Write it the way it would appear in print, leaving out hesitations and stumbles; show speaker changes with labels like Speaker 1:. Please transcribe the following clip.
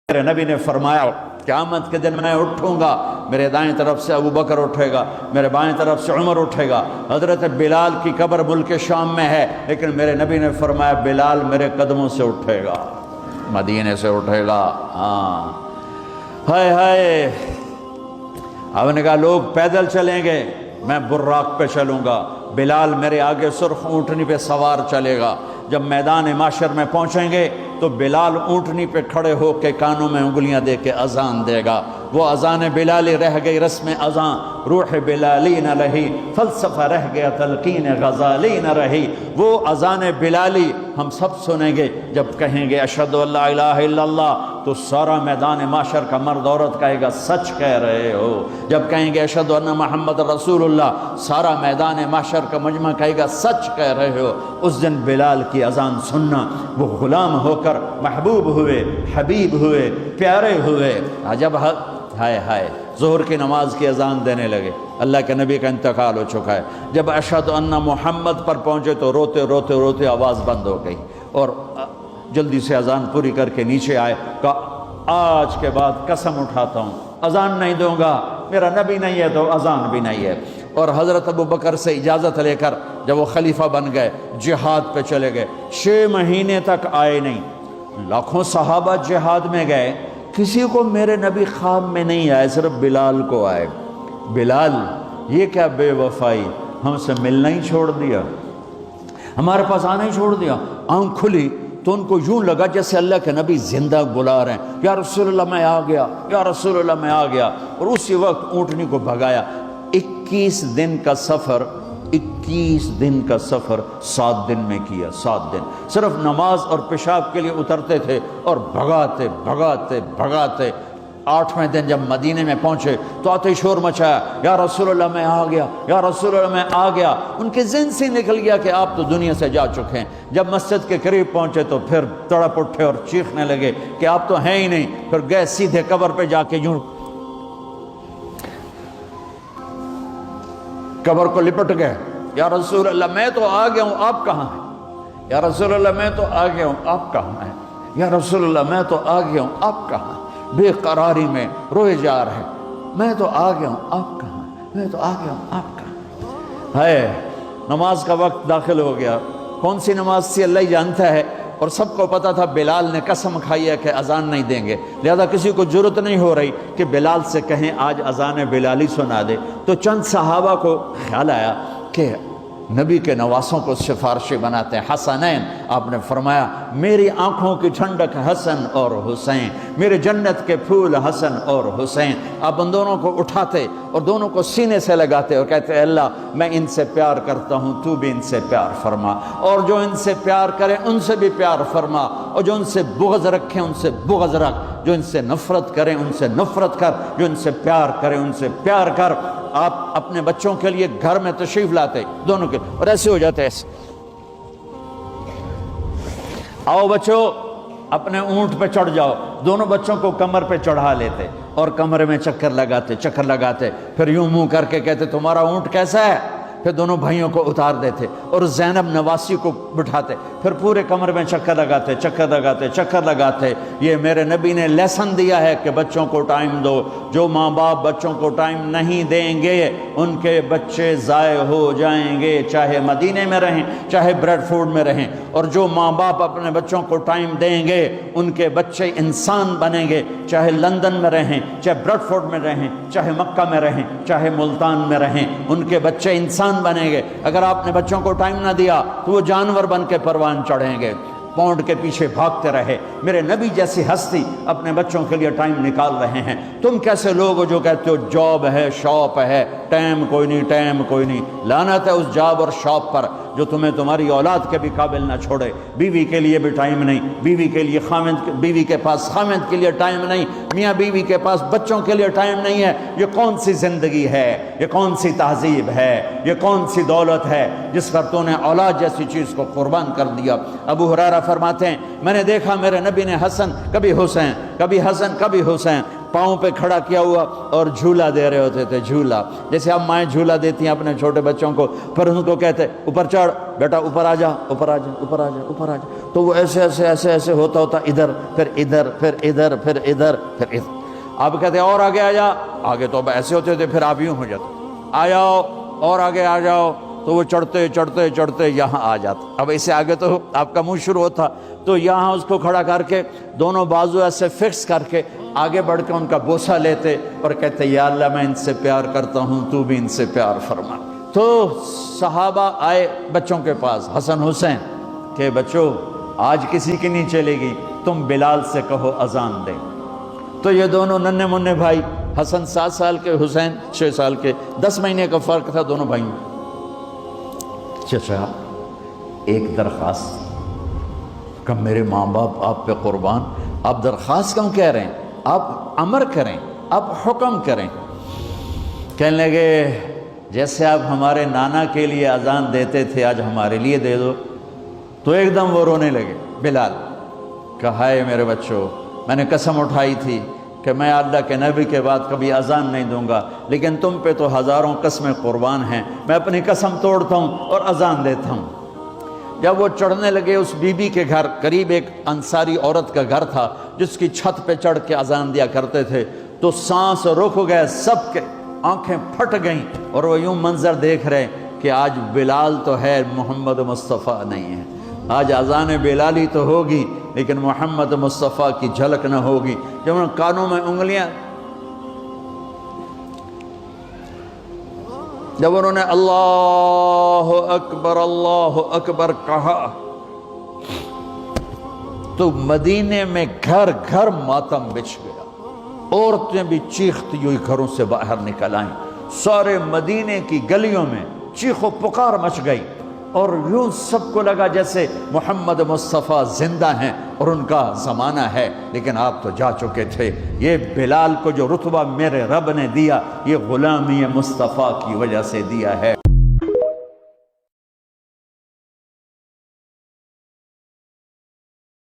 Speaker 1: میرے نبی نے فرمایا قیامت کے دن میں اٹھوں گا، میرے دائیں طرف سے ابو بکر اٹھے گا، میرے بائیں طرف سے عمر اٹھے گا۔ حضرت بلال کی قبر ملک شام میں ہے، لیکن میرے نبی نے فرمایا بلال میرے قدموں سے اٹھے گا، مدینے سے اٹھے گا۔ ہاں ہائے ہائے، آپ نے کہا لوگ پیدل چلیں گے، میں براق پہ چلوں گا، بلال میرے آگے سرخ اونٹنی پہ سوار چلے گا۔ جب میدان معاشر میں پہنچیں گے تو بلال اونٹنی پہ کھڑے ہو کے کانوں میں انگلیاں دے کے اذان دے گا۔ وہ اذان بلالی رہ گئی رسم اذان، روح بلالی نہ رہی، فلسفہ رہ گیا تلقین غزالی نہ رہی۔ وہ اذان بلالی ہم سب سنیں گے، جب کہیں گے اشہد ان لا الہ الا اللہ تو سارا میدان معاشر کا مرد عورت کہے گا سچ کہہ رہے ہو۔ جب کہیں گے اشہد ان محمد رسول اللہ، سارا میدان معاشر کا مجمع کہے گا سچ کہہ رہے ہو۔ اس دن بلال کی اذان سننا، وہ غلام ہو کر محبوب ہوئے، حبیب ہوئے، پیارے ہوئے۔ جب ہائے ہائے ظہر کی نماز کی اذان دینے لگے، اللہ کے نبی کا انتقال ہو چکا ہے، جب اشہد ان محمد پر پہنچے تو روتے روتے روتے آواز بند ہو گئی، اور جلدی سے اذان پوری کر کے نیچے آئے، کہا آج کے بعد قسم اٹھاتا ہوں اذان نہیں دوں گا، میرا نبی نہیں ہے تو اذان بھی نہیں ہے۔ اور حضرت ابو بکر سے اجازت لے کر جب وہ خلیفہ بن گئے، جہاد پہ چلے گئے، 6 مہینے تک آئے نہیں۔ لاکھوں صحابہ جہاد میں گئے، کسی کو میرے نبی خواب میں نہیں آئے، صرف بلال کو آئے۔ بلال یہ کیا بے وفائی، ہم سے ملنا ہی چھوڑ دیا، ہمارے پاس آنا ہی چھوڑ دیا۔ آنکھ کھلی تو ان کو یوں لگا جیسے اللہ کے نبی زندہ بلا رہے ہیں، یا رسول اللہ میں آ گیا، یا رسول اللہ میں آ گیا، اور اسی وقت اونٹنی کو بھگایا۔ 21 دن کا سفر، 21 دن کا سفر 7 دن میں کیا، 7 دن صرف نماز اور پیشاب کے لیے اترتے تھے اور بھگاتے بھگاتے بھگاتے۔ 8ویں دن جب مدینے میں پہنچے تو آتے شور مچایا، یا رسول اللہ میں آ گیا، یا رسول اللہ میں آ گیا۔ ان کے ذہن سے نکل گیا کہ آپ تو دنیا سے جا چکے ہیں۔ جب مسجد کے قریب پہنچے تو پھر تڑپ اٹھے اور چیخنے لگے کہ آپ تو ہیں ہی نہیں۔ پھر گئے سیدھے قبر پہ جا کے یوں قبر کو لپٹ گئے، یا رسول اللہ میں تو آ گیا ہوں، آپ کہاں ہیں؟ یا رسول اللہ میں تو آ گیا ہوں، آپ کہاں ہیں؟ یا رسول اللہ میں تو آ گیا ہوں، آپ کہاں ہیں؟ بے قراری میں روئے جا رہے، میں تو آ گیا ہوں، آپ کہاں ہیں؟ میں تو آ گیا ہوں، آپ کہاں ہیں؟ نماز کا وقت داخل ہو گیا۔ کون سی نماز تھی اللہ ہی جانتا ہے، اور سب کو پتا تھا بلال نے قسم کھائی ہے کہ اذان نہیں دیں گے، لہذا کسی کو جرت نہیں ہو رہی کہ بلال سے کہیں آج اذان بلالی سنا دے۔ تو چند صحابہ کو خیال آیا کہ نبی کے نواسوں کو سفارشی بناتے ہیں، حسنین۔ آپ نے فرمایا میری آنکھوں کی ٹھنڈک حسن اور حسین، میرے جنت کے پھول حسن اور حسین۔ آپ ان دونوں کو اٹھاتے اور دونوں کو سینے سے لگاتے اور کہتے ہیں اللہ میں ان سے پیار کرتا ہوں، تو بھی ان سے پیار فرما، اور جو ان سے پیار کرے ان سے بھی پیار فرما، اور جو ان سے بغض رکھیں ان سے بغض رکھ، جو ان سے نفرت کریں ان سے نفرت کر، جو ان سے پیار کریں ان سے پیار کر۔ آپ اپنے بچوں کے لیے گھر میں تشریف لاتے دونوں کے، اور ایسے ہو جاتے ایسے، آؤ بچوں اپنے اونٹ پہ چڑھ جاؤ، دونوں بچوں کو کمر پہ چڑھا لیتے اور کمرے میں چکر لگاتے، پھر یوں منہ کر کے کہتے تمہارا اونٹ کیسا ہے؟ پھر دونوں بھائیوں کو اتار دیتے اور زینب نواسی کو بٹھاتے، پھر پورے کمر میں چکر لگاتے۔ یہ میرے نبی نے لیسن دیا ہے کہ بچوں کو ٹائم دو۔ جو ماں باپ بچوں کو ٹائم نہیں دیں گے ان کے بچے ضائع ہو جائیں گے، چاہے مدینے میں رہیں چاہے بریڈ فورڈ میں رہیں۔ اور جو ماں باپ اپنے بچوں کو ٹائم دیں گے ان کے بچے انسان بنیں گے، چاہے لندن میں رہیں چاہے بریڈ فورڈ میں رہیں، چاہے مکہ میں رہیں چاہے ملتان میں رہیں، ان کے بچے انسان بنیں گے۔ اگر آپ نے بچوں کو ٹائم نہ دیا تو وہ جانور بن کے پروان چڑھیں گے، پونڈ کے پیچھے بھاگتے رہے۔ میرے نبی جیسی ہستی اپنے بچوں کے لیے ٹائم نکال رہے ہیں، تم کیسے لوگ ہو جو کہتے ہو جاب ہے شاپ ہے، ٹائم کوئی نہیں۔ لعنت ہے اس جاب اور شاپ پر جو تمہیں تمہاری اولاد کے بھی قابل نہ چھوڑے۔ بیوی کے لیے بھی ٹائم نہیں، بیوی کے پاس خامند کے لیے ٹائم نہیں، میاں بیوی کے پاس بچوں کے لیے ٹائم نہیں ہے۔ یہ کون سی زندگی ہے؟ یہ کون سی تہذیب ہے؟ یہ کون سی دولت ہے جس پر تو نے اولاد جیسی چیز کو قربان کر دیا؟ ابو ہریرہ فرماتے ہیں میں نے دیکھا میرے نبی نے کبھی حسن پاؤں پہ کھڑا کیا ہوا اور جھولا دے رہے ہوتے تھے، جھولا جیسے اب مائیں جھولا دیتی ہیں اپنے چھوٹے بچوں کو، پھر ان کو کہتے اوپر چڑھ بیٹا، اوپر آ جا، اوپر آ جا، اوپر آ جا، اوپر آ جا، تو وہ ایسے ایسے ایسے ایسے ہوتا ہوتا ادھر پھر ادھر پھر ادھر پھر ادھر پھر ادھر۔ آپ کہتے اور آگے آ جا، آگے تو اب ایسے ہوتے تھے، پھر آپ یوں ہو جاتے، آ جاؤ اور آگے آ جاؤ، تو وہ چڑھتے چڑھتے چڑھتے یہاں آ جاتا۔ اب اسے آگے تو آپ کا منہ شروع ہوتا، تو یہاں اس کو کھڑا کر کے دونوں بازو ایسے فکس کر کے آگے بڑھ کے ان کا بوسہ لیتے اور کہتے یا اللہ میں ان سے پیار کرتا ہوں، تو بھی ان سے پیار فرما۔ تو صحابہ آئے بچوں کے پاس، حسن حسین کہ بچوں آج کسی کی نہیں چلے گی، تم بلال سے کہو اذان دے۔ تو یہ دونوں ننھے منھے بھائی، حسن 7 سال کے، حسین 6 سال کے، 10 مہینے کا فرق تھا دونوں بھائیوں میں۔ چچا ایک درخواست کہ میرے ماں باپ آپ پہ قربان، آپ درخواست کیوں کہہ رہے ہیں، آپ امر کریں، آپ حکم کریں۔ کہنے لگے جیسے آپ ہمارے نانا کے لیے اذان دیتے تھے آج ہمارے لیے دے دو۔ تو ایک دم وہ رونے لگے بلال، کہ ہائے میرے بچوں، میں نے قسم اٹھائی تھی کہ میں اللہ کے نبی کے بعد کبھی اذان نہیں دوں گا، لیکن تم پہ تو ہزاروں قسمیں قربان ہیں، میں اپنی قسم توڑتا ہوں اور اذان دیتا ہوں۔ جب وہ چڑھنے لگے اس بی بی کے گھر، قریب ایک انصاری عورت کا گھر تھا جس کی چھت پہ چڑھ کے اذان دیا کرتے تھے، تو سانس رک گئے سب کے، آنکھیں پھٹ گئیں، اور وہ یوں منظر دیکھ رہے کہ آج بلال تو ہے، محمد مصطفیٰ نہیں ہے۔ آج اذان بلالی تو ہوگی لیکن محمد مصطفیٰ کی جھلک نہ ہوگی۔ جب ان کانوں میں انگلیاں، جب انہوں نے اللہ اکبر کہا تو مدینے میں گھر گھر ماتم بچھ گیا، عورتیں بھی چیختی ہوئی گھروں سے باہر نکل آئیں، سارے مدینے کی گلیوں میں چیخ و پکار مچ گئی، اور یوں سب کو لگا جیسے محمد مصطفیٰ زندہ ہیں اور ان کا زمانہ ہے، لیکن آپ تو جا چکے تھے۔ یہ بلال کو جو رتبہ میرے رب نے دیا، یہ غلامی مصطفیٰ کی وجہ سے دیا ہے۔